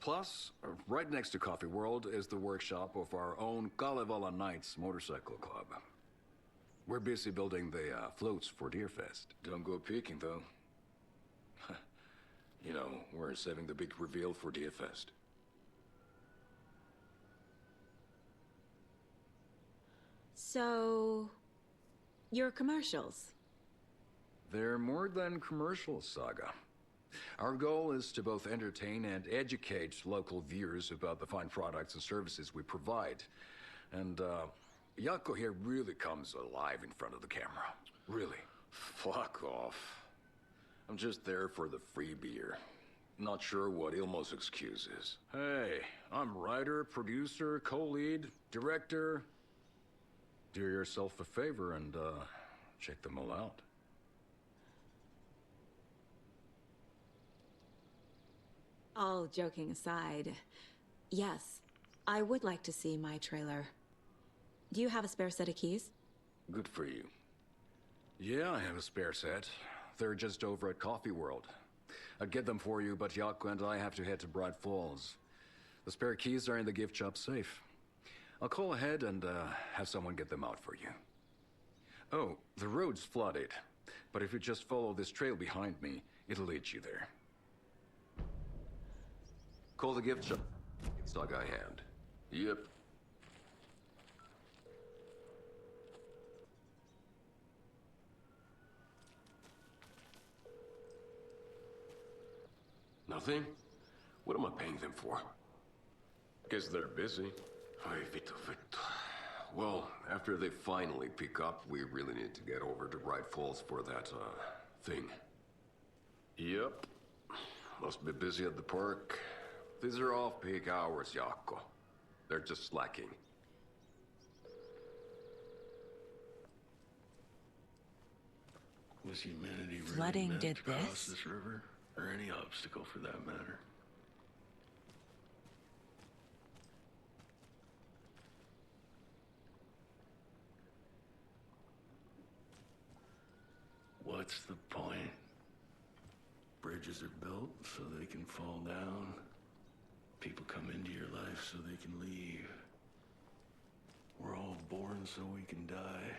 Plus, right next to Coffee World is the workshop of our own Kalevala Knights Motorcycle Club. We're busy building the floats for Deerfest. Don't go peeking, though. You know, we're saving the big reveal for Deerfest. So, your commercials? They're more than commercials, Saga. Our goal is to both entertain and educate local viewers about the fine products and services we provide. And, Yako here really comes alive in front of the camera. Really. Fuck off. I'm just there for the free beer. Not sure what Ilmo's excuse is. Hey, I'm writer, producer, co-lead, director. Do yourself a favor and, check them all out. All joking aside, yes, I would like to see my trailer. Do you have a spare set of keys? Good for you. Yeah, I have a spare set. They're just over at Coffee World. I'd get them for you, but Yako and I have to head to Bright Falls. The spare keys are in the gift shop safe. I'll call ahead and have someone get them out for you. Oh, the road's flooded, but if you just follow this trail behind me, it'll lead you there. Call the gift shop. Saga hand. Yep. Nothing? What am I paying them for? Guess they're busy. Ay, Vito. Well, after they finally pick up, we really need to get over to Bright Falls for that, thing. Yep. Must be busy at the park. These are off-peak hours, Yako. They're just slacking. Was humanity really Flooding meant did to cross this? this river? Or any obstacle for that matter? What's the point? Bridges are built so they can fall down. People come into your life so they can leave. We're all born so we can die.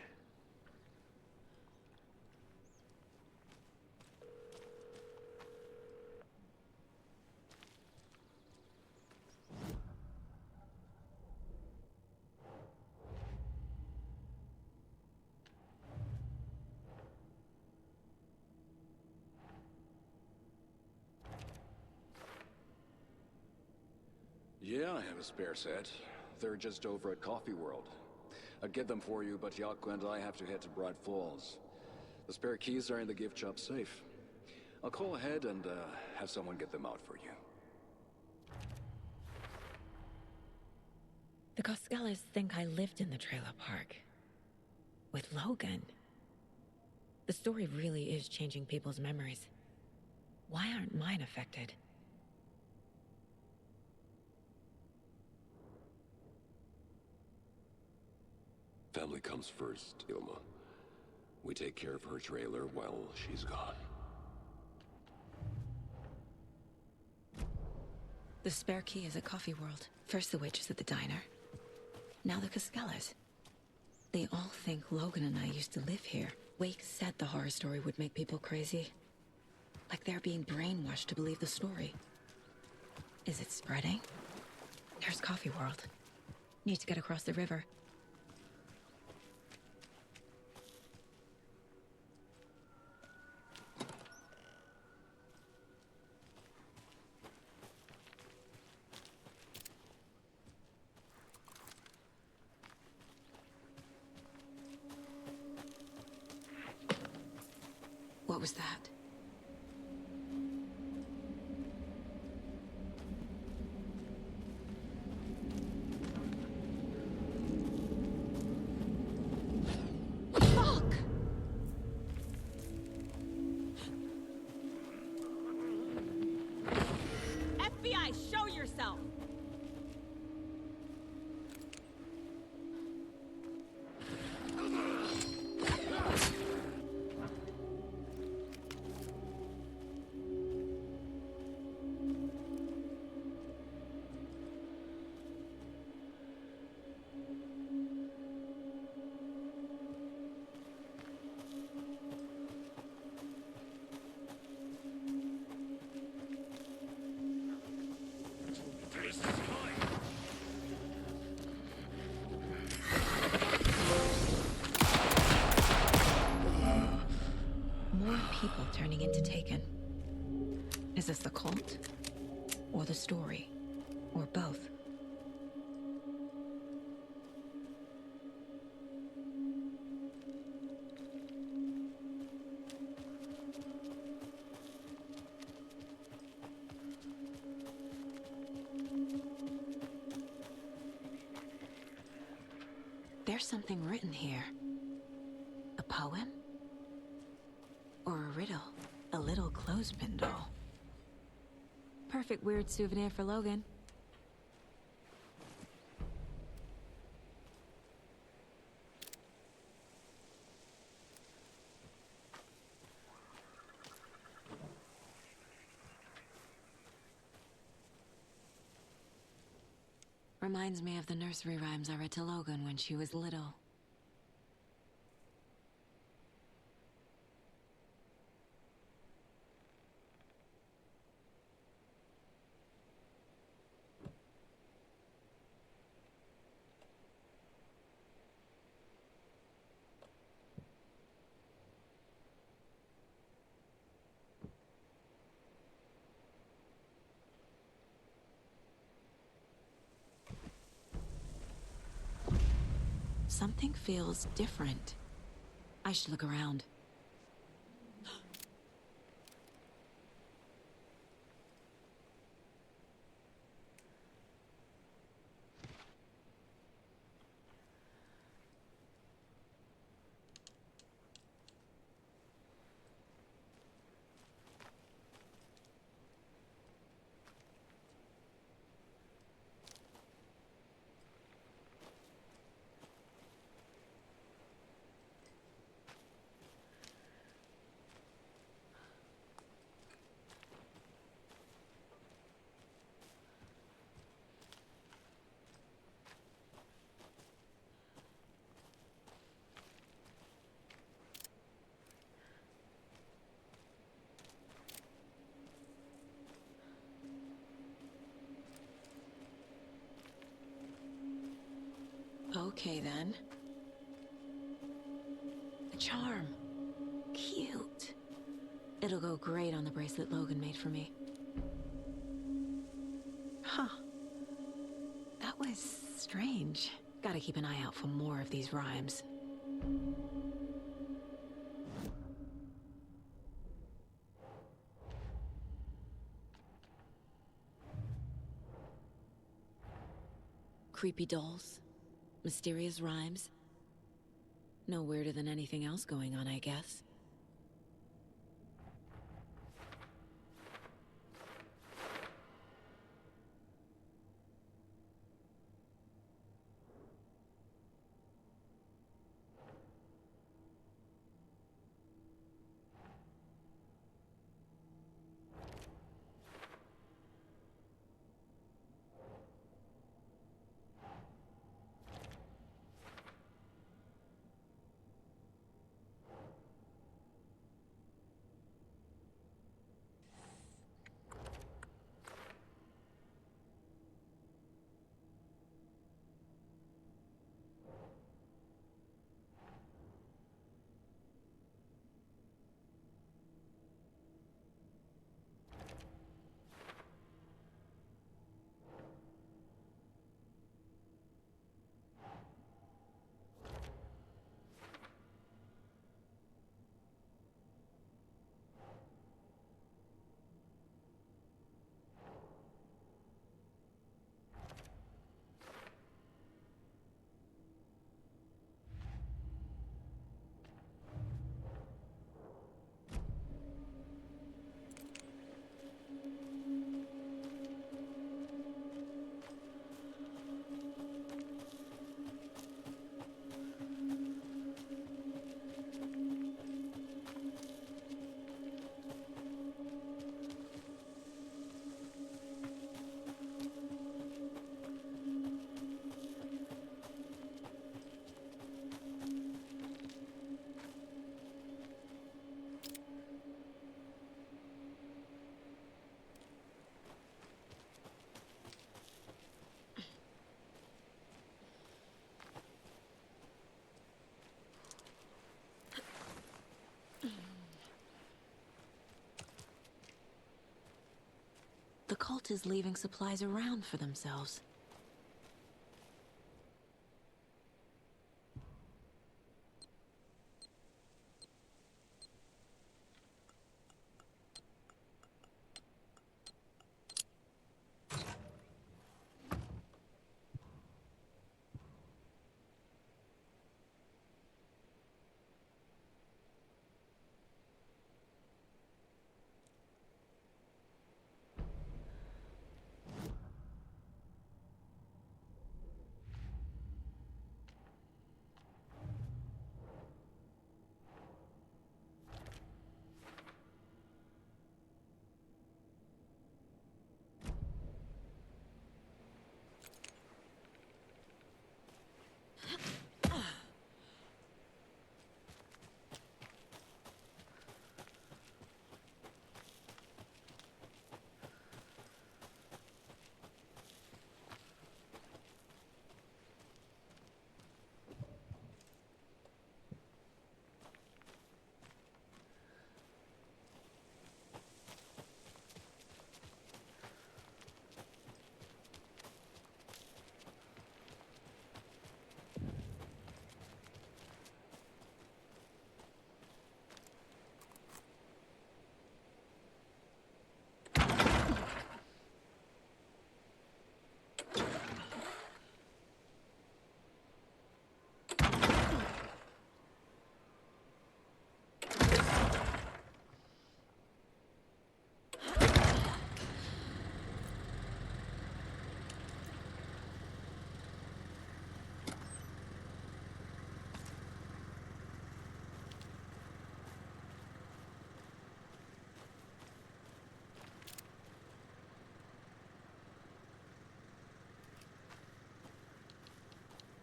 Yeah, I have a spare set. They're just over at Coffee World. I'd get them for you, but Yako and I have to head to Bright Falls. The spare keys are in the gift shop safe. I'll call ahead and have someone get them out for you. The Coskellas think I lived in the trailer park. With Logan. The story really is changing people's memories. Why aren't mine affected? Family comes first, Ilma. We take care of her trailer while she's gone. The spare key is at Coffee World. First the witches at the diner. Now the Coskellas. They all think Logan and I used to live here. Wake said the horror story would make people crazy. Like they're being brainwashed to believe the story. Is it spreading? There's Coffee World. Need to get across the river. What was that? Fuck! FBI, show yourself! More people turning into Taken. Is this the cult? Or the story? Or both? There's something written here. A poem? Or a riddle. A little clothespin doll. Perfect weird souvenir for Logan. Reminds me of the nursery rhymes I read to Logan when she was little. Something feels different. I should look around. Okay, then. A charm. Cute. It'll go great on the bracelet Logan made for me. Huh. That was strange. Gotta keep an eye out for more of these rhymes. Creepy dolls, mysterious rhymes. No weirder than anything else going on, I guess. The cult is leaving supplies around for themselves.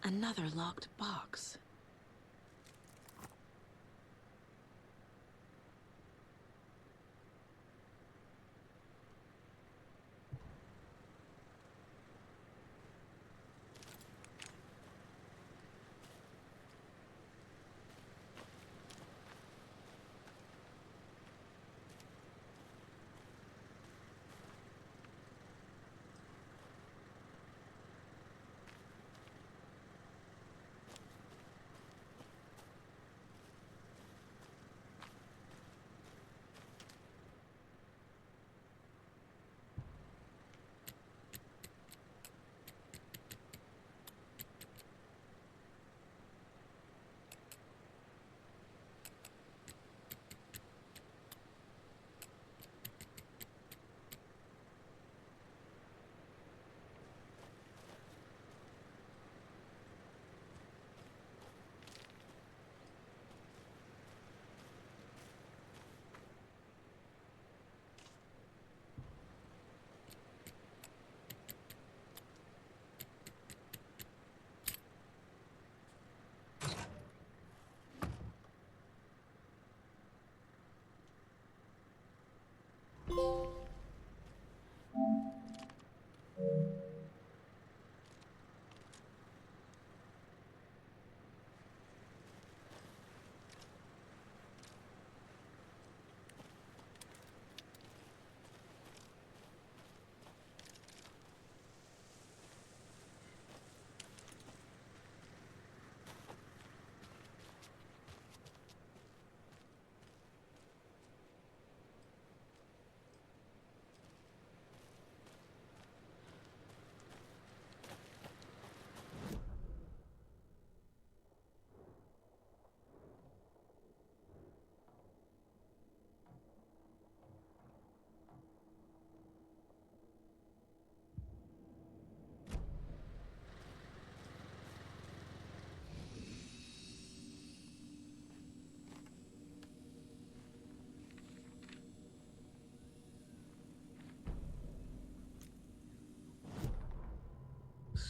Another locked box.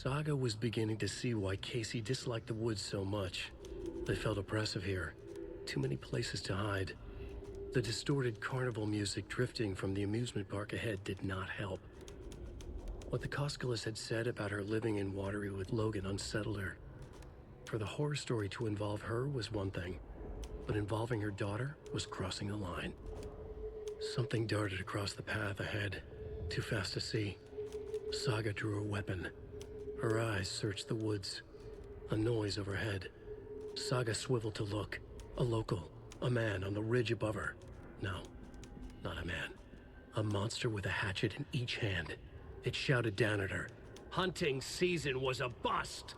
Saga was beginning to see why Casey disliked the woods so much. They felt oppressive here. Too many places to hide. The distorted carnival music drifting from the amusement park ahead did not help. What the Koskalas had said about her living in Watery with Logan unsettled her. For the horror story to involve her was one thing, but involving her daughter was crossing the line. Something darted across the path ahead, too fast to see. Saga drew her weapon. Her eyes searched the woods. A noise overhead. Saga swiveled to look. A local. A man on the ridge above her. No, not a man. A monster with a hatchet in each hand. It shouted down at her. Hunting season was a bust!